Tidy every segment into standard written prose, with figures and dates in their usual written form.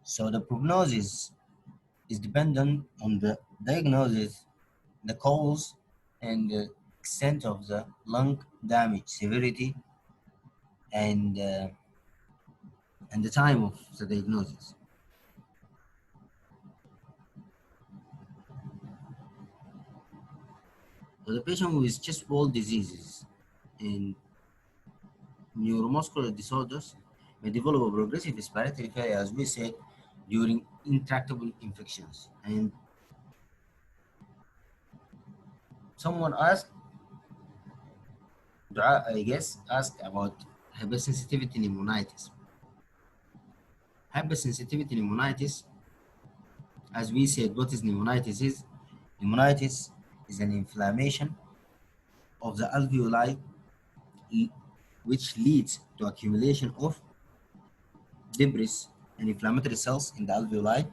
So the prognosis is dependent on the diagnosis, the cause, and the extent of the lung damage, severity, and uh, and the time of the diagnosis. So the patient with chest wall diseases and neuromuscular disorders may develop a progressive respiratory failure, as we said, during intractable infections. And someone asked, I guess, asked about hypersensitivity pneumonitis. Hypersensitivity pneumonitis, as we said, what is pneumonitis is? Pneumonitis is an inflammation of the alveoli which leads to accumulation of debris and inflammatory cells in the alveoli.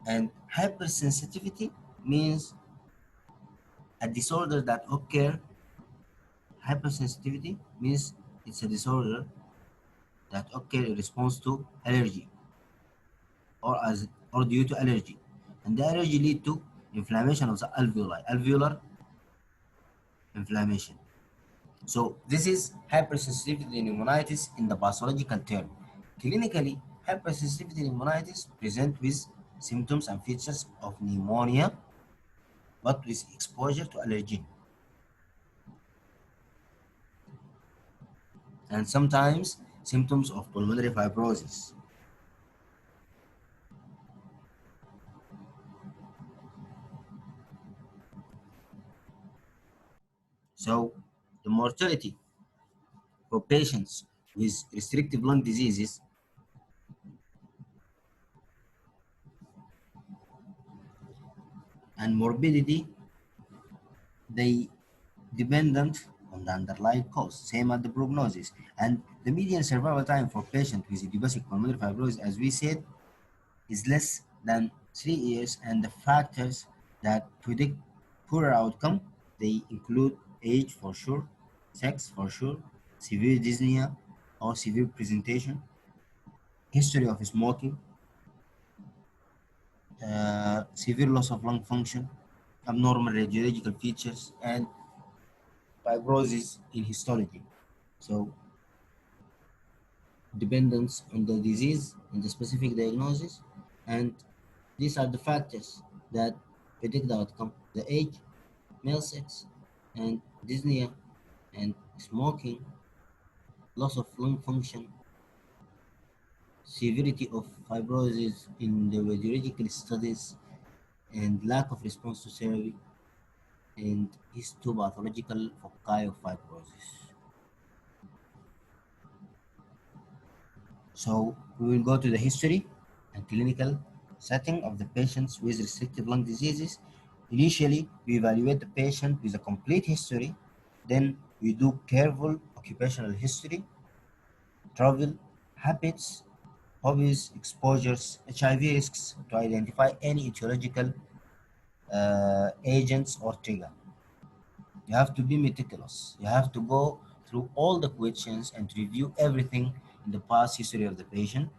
And hypersensitivity means a disorder that occur. Hypersensitivity means it's a disorder that occur in response to allergy or due to allergy, and the allergy lead to inflammation of the alveoli, alveolar inflammation. So this is hypersensitivity pneumonitis in the pathological term. Clinically, hypersensitivity pneumonitis present with symptoms and features of pneumonia, but with exposure to allergen, and sometimes symptoms of pulmonary fibrosis. So the mortality for patients with restrictive lung diseases and morbidity, they dependent on the underlying cause, same as the prognosis. And the median survival time for patients with idiopathic pulmonary fibrosis, as we said, is less than 3 years, and the factors that predict poorer outcome, they include age for sure, sex for sure, severe dyspnea or severe presentation, history of smoking, severe loss of lung function, abnormal radiological features, and fibrosis in histology. So dependence on the disease and the specific diagnosis, and these are the factors that predict the outcome: the age, male sex, and dyspnea, and smoking, loss of lung function, severity of fibrosis in the radiological studies, and lack of response to therapy, and histopathological foci of fibrosis. So we will go to the history and clinical setting of the patients with restrictive lung diseases. Initially, we evaluate the patient with a complete history. Then we do careful occupational history, travel habits, hobbies, exposures, HIV risks to identify any etiological agents or trigger. You have to be meticulous. You have to go through all the questions and review everything in the past history of the patient.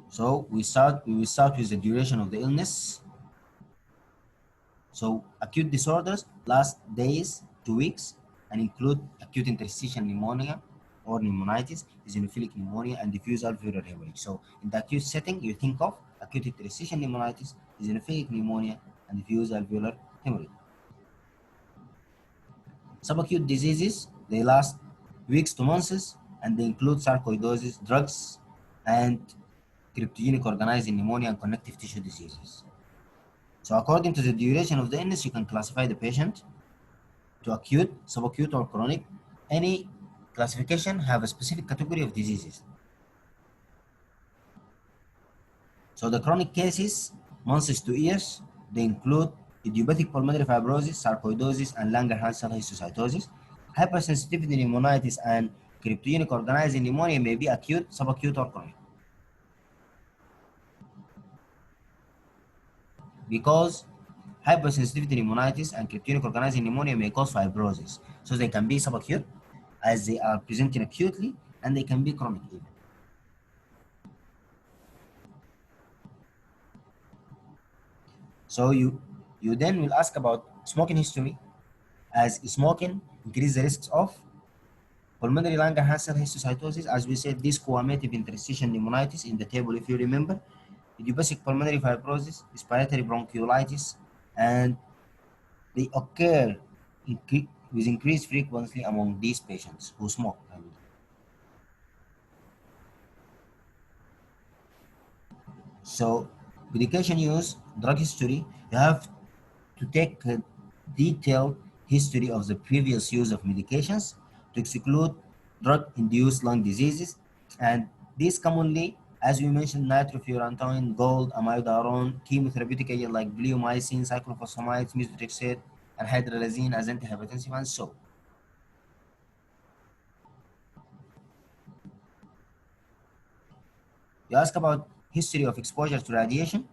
So we will start with the duration of the illness. So acute disorders last days, 2 weeks, and include acute interstitial pneumonia or pneumonitis, eosinophilic pneumonia, and diffuse alveolar hemorrhage. So in the acute setting, you think of acute interstitial pneumonitis, eosinophilic pneumonia, and diffuse alveolar hemorrhage. Subacute diseases, they last weeks to months, and they include sarcoidosis, drugs, and cryptogenic organizing pneumonia and connective tissue diseases. So according to the duration of the illness, you can classify the patient to acute, subacute, or chronic. Any classification have a specific category of diseases. So the chronic cases, months to years, they include idiopathic pulmonary fibrosis, sarcoidosis, and Langerhans cell histiocytosis. Hypersensitivity pneumonitis and cryptogenic organizing pneumonia may be acute, subacute, or chronic. Because hypersensitivity pneumonitis and cryptogenic organizing pneumonia may cause fibrosis. So they can be subacute as they are presenting acutely, and they can be chronic even. So you then will ask about smoking history, as smoking increases the risks of pulmonary lung cancer, histiocytosis, as we said, this coamative interstitial pneumonitis in the table, if you remember, idiopathic pulmonary fibrosis, respiratory bronchiolitis, and they occur with increased frequency among these patients who smoke. So, medication use, drug history, you have to take a detailed history of the previous use of medications to exclude drug-induced lung diseases. And these commonly, as we mentioned, nitrofurantoin, gold, amiodarone, chemotherapeutic agent like bleomycin, cyclophosphamide, methotrexate, and hydralazine as antihypertensive, and so. You ask about history of exposure to radiation,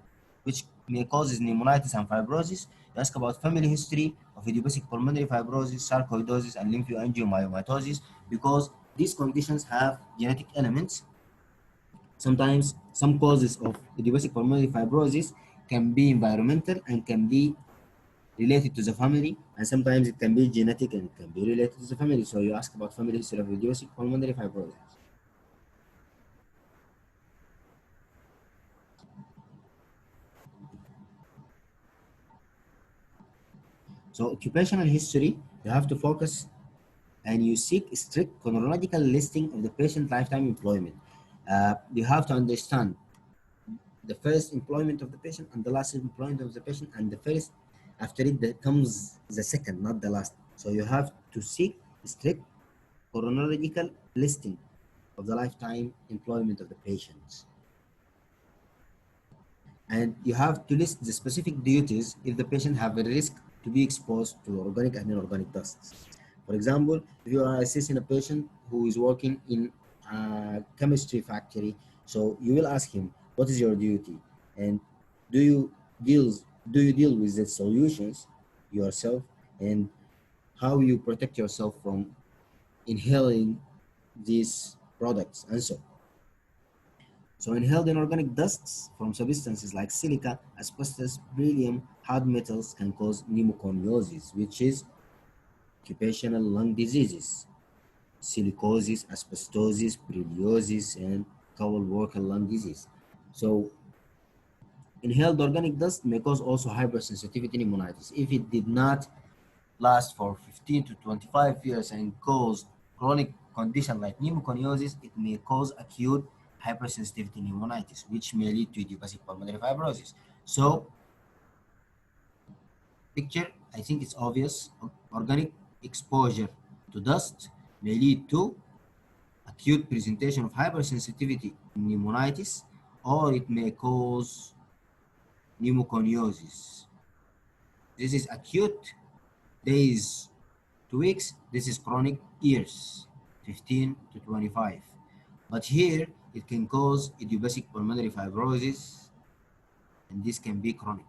which may cause pneumonitis and fibrosis. You ask about family history of idiopathic pulmonary fibrosis, sarcoidosis, and lymphoangiomyomatosis, because these conditions have genetic elements. Sometimes some causes of idiopathic pulmonary fibrosis can be environmental and can be related to the family, and sometimes it can be genetic and it can be related to the family. So you ask about family history of idiopathic pulmonary fibrosis. So occupational history, you have to focus and you seek strict chronological listing of the patient lifetime employment. You have to understand the first employment of the patient and the last employment of the patient, and the first after it comes the second, not the last. So you have to seek strict chronological listing of the lifetime employment of the patients. And you have to list the specific duties if the patient have a risk to be exposed to organic and inorganic dusts. For example, if you are assessing a patient who is working in a chemistry factory, so you will ask him, what is your duty? And do you deal with the solutions yourself, and how you protect yourself from inhaling these products and so. So inhaled inorganic dusts from substances like silica, asbestos, beryllium, hard metals can cause pneumoconiosis, which is occupational lung diseases, silicosis, asbestosis, borreliosis, and cowal worker lung disease. So inhaled organic dust may cause also hypersensitivity pneumonitis. If it did not last for 15 to 25 years and cause chronic condition like pneumoconiosis, it may cause acute hypersensitivity pneumonitis, which may lead to idiopathic pulmonary fibrosis. So, picture, I think it's obvious, organic exposure to dust may lead to acute presentation of hypersensitivity pneumonitis, or it may cause pneumoconiosis. This is acute days to weeks. This is chronic years, 15 to 25. But here it can cause idiopathic pulmonary fibrosis, and this can be chronic.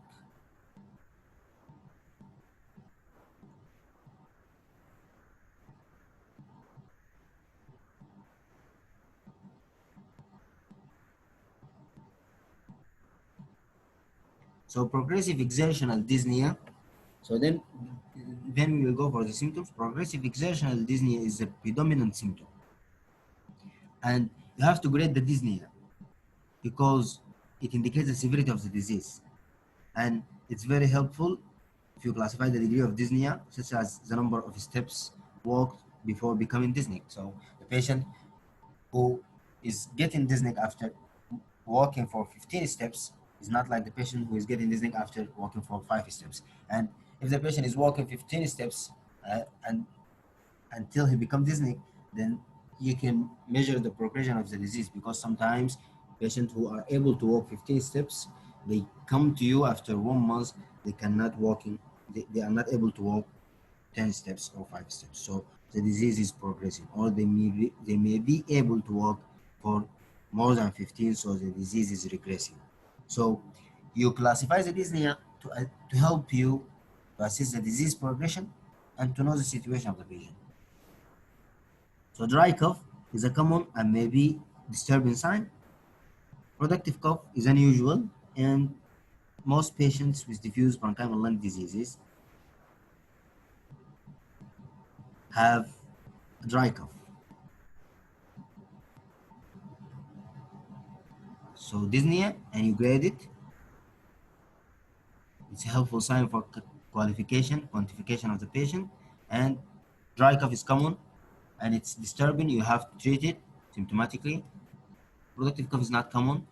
So progressive exertional dyspnea. So then we will go for the symptoms. Progressive exertional dyspnea is the predominant symptom, and you have to grade the dyspnea because it indicates the severity of the disease, and it's very helpful if you classify the degree of dyspnea, such as the number of steps walked before becoming dyspneic. So the patient who is getting dyspneic after walking for 15 steps is not like the patient who is getting dyspneic after walking for 5 steps. And if the patient is walking 15 steps and until he becomes dyspneic, then you can measure the progression of the disease, because sometimes patients who are able to walk 15 steps, they come to you after 1 month, they cannot walking, they are not able to walk 10 steps or 5 steps. So the disease is progressing, or they may be able to walk for more than 15, so the disease is regressing. So you classify the dyspnea to help you to assess the disease progression and to know the situation of the patient. So dry cough is a common and maybe disturbing sign. Productive cough is unusual, and most patients with diffuse bronchial lung diseases have dry cough. So dyspnea, and you grade it. It's a helpful sign for quantification of the patient. And dry cough is common and it's disturbing. You have to treat it symptomatically. Productive cough is not common.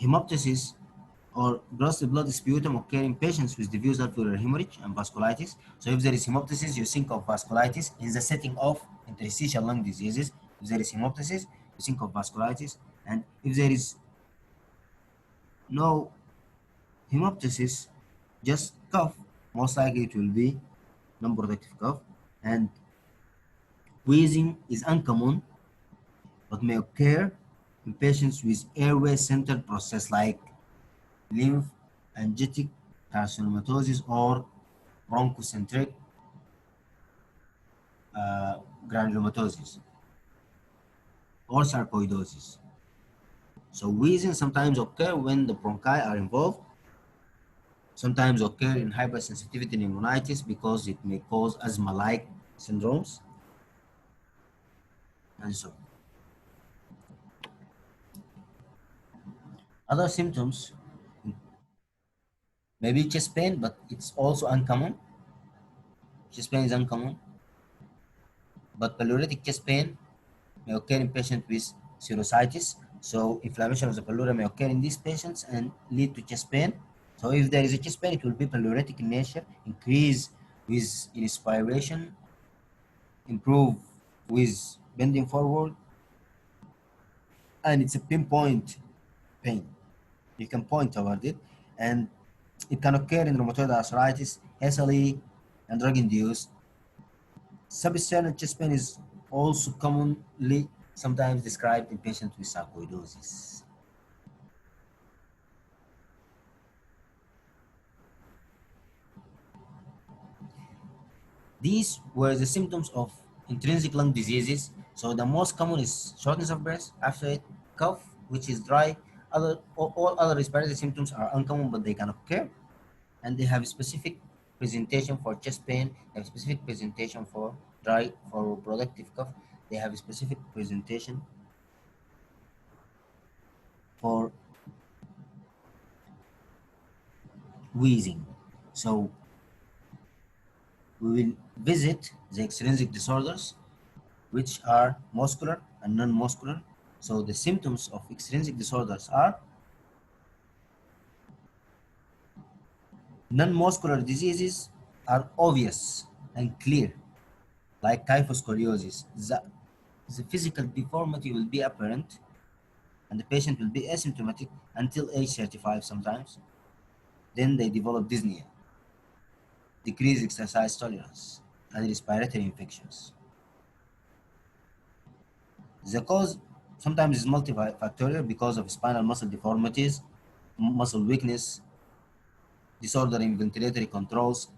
Hemoptysis or gross blood sputum occur in patients with diffuse alveolar hemorrhage and vasculitis. So if there is hemoptysis, you think of vasculitis in the setting of interstitial lung diseases. If there is hemoptysis, you think of vasculitis. And if there is no hemoptysis, just cough, most likely it will be non-productive cough. And wheezing is uncommon but may occur in patients with airway-centered process like lymphangitic carcinomatosis or bronchocentric granulomatosis or sarcoidosis. So wheezing sometimes occur when the bronchi are involved, sometimes occur in hypersensitivity pneumonitis because it may cause asthma-like syndromes and so on. Other symptoms may be chest pain, but it's also uncommon. Chest pain is uncommon, but pleuritic chest pain may occur in patients with sinusitis. So inflammation of the pleura may occur in these patients and lead to chest pain. So if there is a chest pain, it will be pleuritic in nature, increase with inspiration, improve with bending forward, and it's a pinpoint pain. You can point toward it, and it can occur in rheumatoid arthritis, SLE, and drug-induced. Substernal chest pain is also commonly sometimes described in patients with sarcoidosis. These were the symptoms of intrinsic lung diseases. So the most common is shortness of breath, after it, cough, which is dry. All other respiratory symptoms are uncommon, but they can occur, and they have a specific presentation for chest pain. They have a specific presentation for productive cough. They have a specific presentation for wheezing. So we will visit the extrinsic disorders, which are muscular and non-muscular. So the symptoms of extrinsic disorders are non-muscular diseases are obvious and clear, like kyphoscoliosis. The physical deformity will be apparent and the patient will be asymptomatic until age 35 sometimes. Then they develop dyspnea, decreased exercise tolerance, and respiratory infections. The cause sometimes is multifactorial because of spinal muscle deformities, muscle weakness, disorder in ventilatory controls.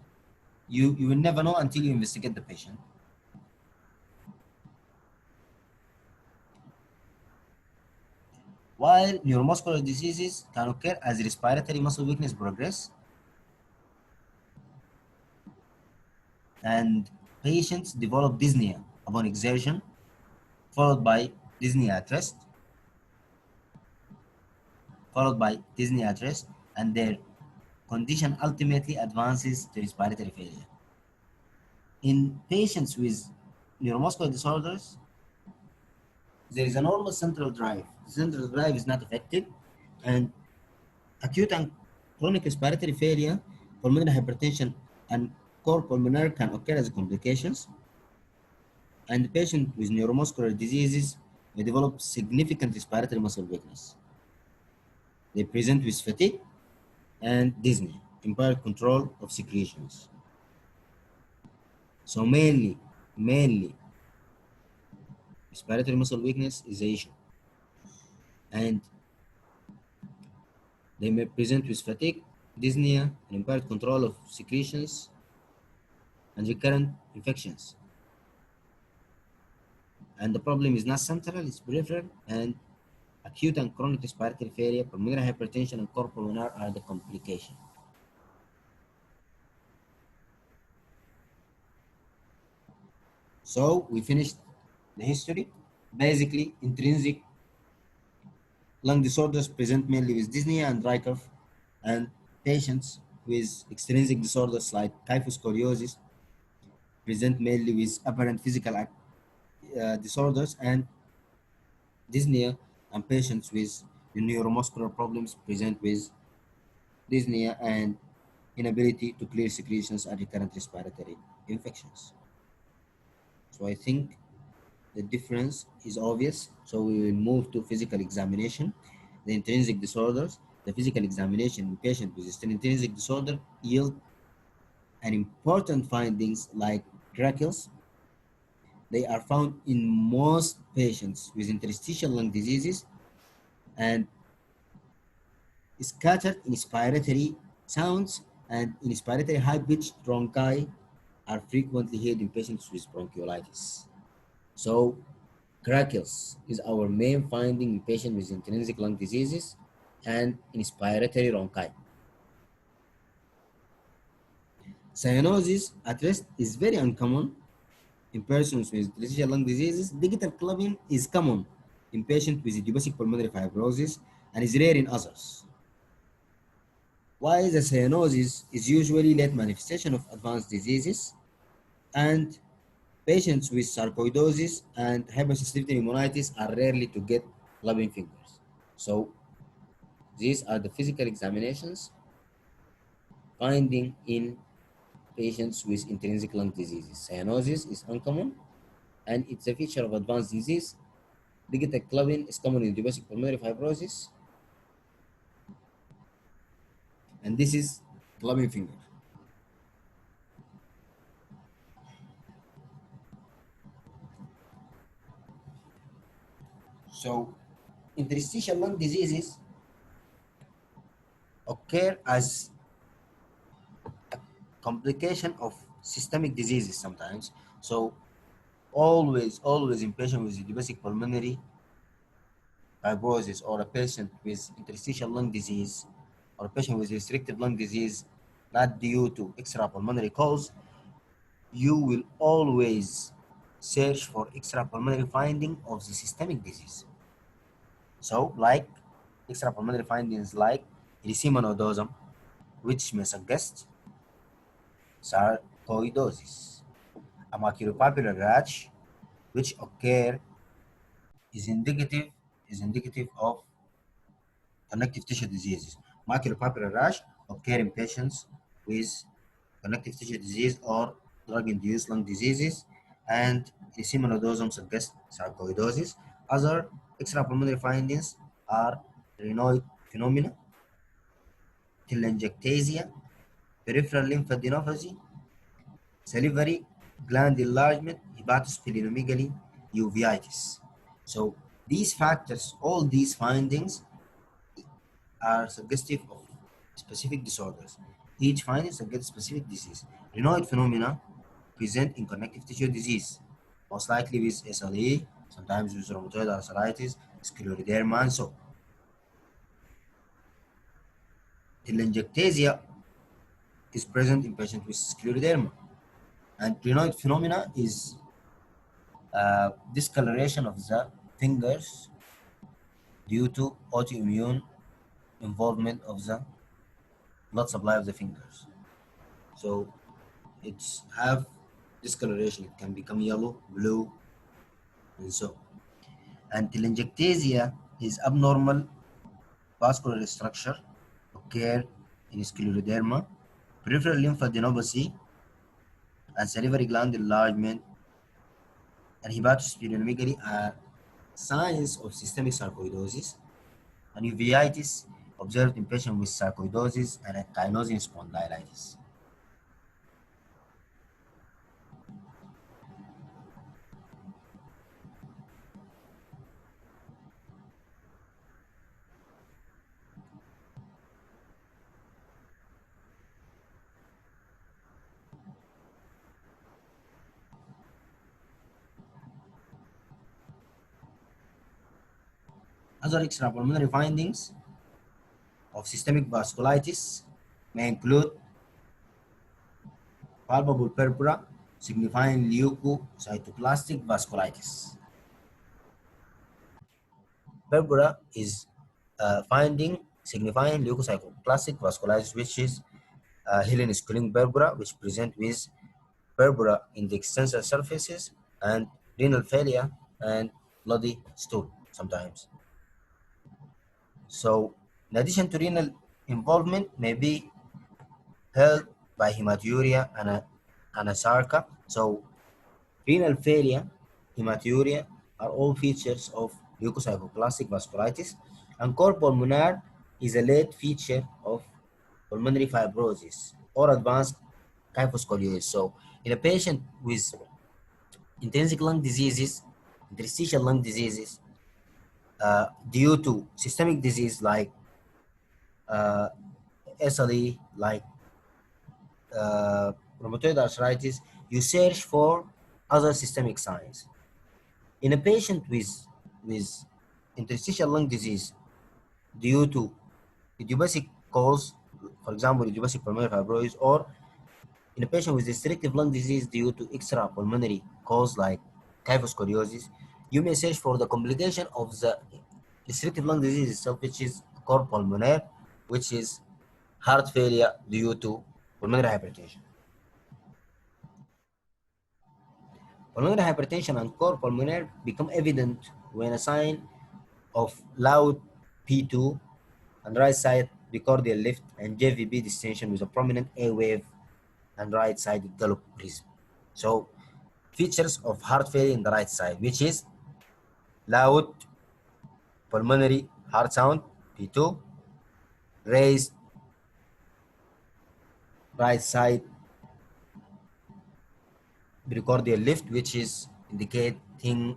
You will never know until you investigate the patient. While neuromuscular diseases can occur as respiratory muscle weakness progress, and patients develop dyspnea upon exertion, followed by dyspnea at rest, and their condition ultimately advances to respiratory failure. In patients with neuromuscular disorders, there is a normal central drive. The central drive is not affected, and acute and chronic respiratory failure, pulmonary hypertension, and core pulmonary can occur as complications. And the patient with neuromuscular diseases may develop significant respiratory muscle weakness. They present with fatigue and dyspnea, impaired control of secretions. So mainly respiratory muscle weakness is the issue. And they may present with fatigue, dyspnea, and impaired control of secretions. and recurrent infections. And the problem is not central, it's peripheral, and acute and chronic respiratory failure, pulmonary hypertension, and core pulmonary are the complications. So we finished the history. Basically, intrinsic lung disorders present mainly with dyspnea and dry cough, and patients with extrinsic disorders like kyphoscoliosis present mainly with apparent physical disorders and dyspnea, and patients with neuromuscular problems present with dyspnea and inability to clear secretions and recurrent respiratory infections. So I think the difference is obvious. So we will move to physical examination. The intrinsic disorders, the physical examination in patient with intrinsic disorder yield an important findings like crackles. They are found in most patients with interstitial lung diseases, and scattered inspiratory sounds and inspiratory high-pitched bronchi are frequently heard in patients with bronchiolitis. So crackles is our main finding in patients with intrinsic lung diseases and inspiratory bronchi. Cyanosis at rest is very uncommon in persons with interstitial lung diseases. Digital clubbing is common in patients with idiopathic pulmonary fibrosis and is rare in others. While the cyanosis is usually late manifestation of advanced diseases, and patients with sarcoidosis and hypersensitivity pneumonitis are rarely to get clubbing fingers. So these are the physical examinations finding in patients with intrinsic lung diseases. Cyanosis is uncommon and it's a feature of advanced disease. Digital clubbing is common in idiopathic pulmonary fibrosis, and this is clubbing finger. So interstitial lung diseases occur as complication of systemic diseases sometimes. So always in patient with idiopathic pulmonary fibrosis or a patient with interstitial lung disease or a patient with restrictive lung disease not due to extrapulmonary cause, you will always search for extrapulmonary finding of the systemic disease. So like extrapulmonary findings like erythema nodosum, which may suggest sarcoidosis, a maculopapular rash, which occur is indicative of connective tissue diseases. Maculopapular rash occur in patients with connective tissue disease or drug-induced lung diseases, and erythema nodosum suggests sarcoidosis. Other extrapulmonary findings are rhinoid phenomena, telangiectasia, peripheral lymphadenopathy, salivary gland enlargement, hepatosplenomegaly, uveitis. So these factors, all these findings are suggestive of specific disorders. Each finding suggests specific disease. Rhinoid phenomena present in connective tissue disease, most likely with SLE, sometimes with rheumatoid arthritis, scleroderma, and so. Telangiectasia is present in patients with scleroderma. And rhinoid phenomena is discoloration of the fingers due to autoimmune involvement of the blood supply of the fingers. So it's have discoloration. It can become yellow, blue, and so. And telangiectasia is abnormal vascular structure occur in scleroderma, peripheral lymphadenopathy, and salivary gland enlargement and hepatosplenomegaly are signs of systemic sarcoidosis, and uveitis observed in patients with sarcoidosis and ankylosing spondylitis. Other extrapulmonary findings of systemic vasculitis may include palpable purpura signifying leukocytoplastic vasculitis. Purpura is a finding signifying leukocytoplastic vasculitis, which is Helen schooling purpura, which present with purpura in the extensor surfaces and renal failure and bloody stool sometimes. So, in addition to renal involvement, may be held by hematuria and anasarca. So, renal failure, hematuria are all features of leukocytoplastic vasculitis, and cor pulmonar is a late feature of pulmonary fibrosis or advanced kyphoscoliosis. So, in a patient with intrinsic lung diseases, interstitial lung diseases, due to systemic disease like uh, SLE, like rheumatoid arthritis, you search for other systemic signs. In a patient with interstitial lung disease due to idiopathic cause, for example, idiopathic pulmonary fibrosis, or in a patient with restrictive lung disease due to extrapulmonary cause like kyphoscoliosis, you may search for the complication of the restrictive lung disease itself, which is cor pulmonaire, which is heart failure due to pulmonary hypertension. Pulmonary hypertension and cor pulmonaire become evident when a sign of loud P2 and right side precordial lift and JVB distension with a prominent A wave and right sided gallop prism. So features of heart failure in the right side, which is loud pulmonary heart sound P2, raised right side precordial lift, which is indicating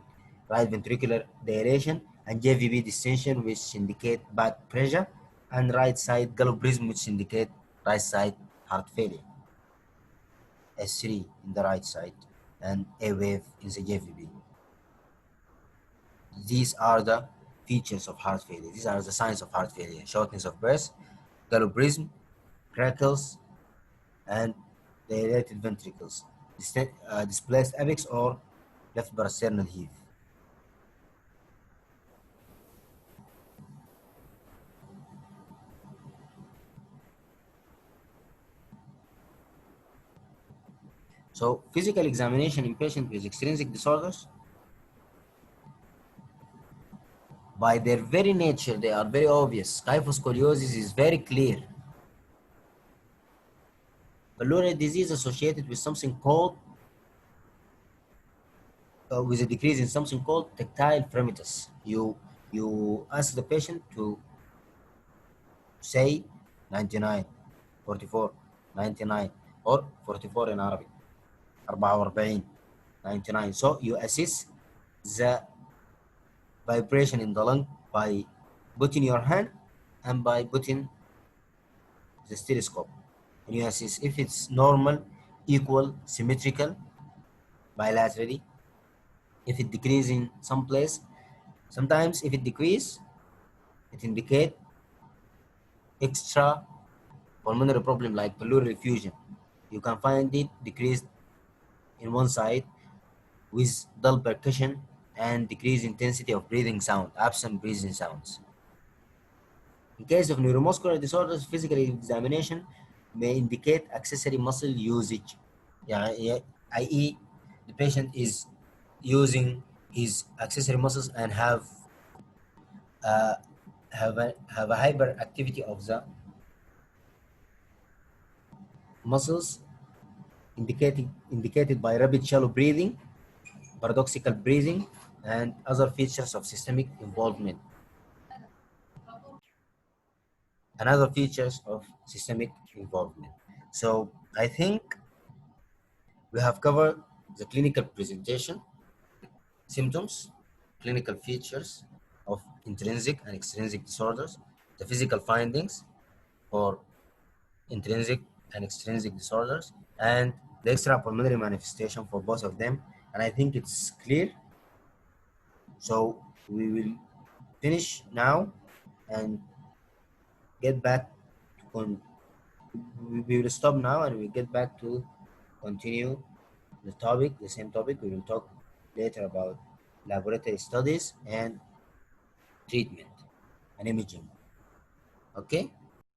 right ventricular dilation, and JVB distension, which indicate back pressure, and right side galoprism, which indicate right side heart failure. S3 in the right side and A wave in the JVB. These are the features of heart failure. These are the signs of heart failure: shortness of breath, galoprism, crackles, and dilated ventricles, displaced apex or left parasternal heave. So physical examination in patients with extrinsic disorders, by their very nature, they are very obvious. Kyphoscoliosis is very clear. Pulmonary disease associated with something called, with a decrease in something called tactile fremitus. You ask the patient to say 99, 44, 99, or 44 in Arabic, 44, 99. So you assess the vibration in the lung by putting your hand and by putting the stethoscope. And you assess if it's normal, equal, symmetrical, bilaterally, if it decreases in some place. Sometimes if it decreases, it indicates extra pulmonary problem like pleural effusion. You can find it decreased in one side with dull percussion and decreased intensity of breathing sound, absent breathing sounds. In case of neuromuscular disorders, physical examination may indicate accessory muscle usage. I.e., the patient is using his accessory muscles and uh, have a hyperactivity of the muscles indicated by rapid shallow breathing, paradoxical breathing, and other features of systemic involvement. And other features of systemic involvement. So I think we have covered the clinical presentation, symptoms, clinical features of intrinsic and extrinsic disorders, the physical findings for intrinsic and extrinsic disorders, and the extrapulmonary manifestation for both of them. And I think it's clear. So we will finish now and get back on. We will stop now and we get back to continue the topic, the same topic. We will talk later about laboratory studies and treatment and imaging. Okay?